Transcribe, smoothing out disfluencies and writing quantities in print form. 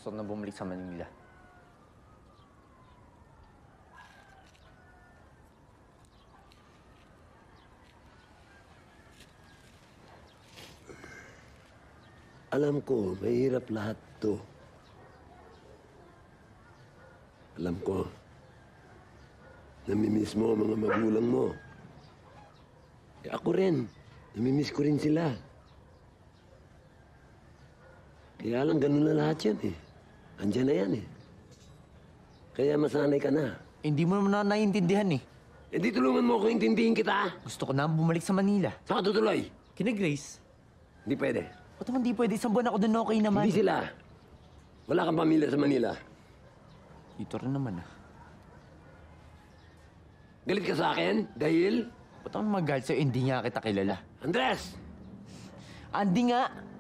Gusto ko na bumalik sa Manila. Alam ko, mahirap lahat to. Alam ko, namimiss mo ang mga magulang mo. Eh ako rin, namimiss ko rin sila. Kaya lang ganun na lahat yan eh. Andiyan na yan eh. Kaya masanay ka na. Hindi mo naman na naiintindihan eh. Eh di tulungan mo ako, intindihin kita. Gusto ko na bumalik sa Manila. Saan ka tutuloy? Kina Grace. Hindi pwede. Ba't naman di pwede? Isang buwan ako doon, okay naman. Hindi sila. Wala kang pamilya sa Manila. Dito rin naman ah. Galit ka sa akin? Dahil? Ba't ako magalit sa'yo? Hindi nga kita kilala. Andres! Hindi nga!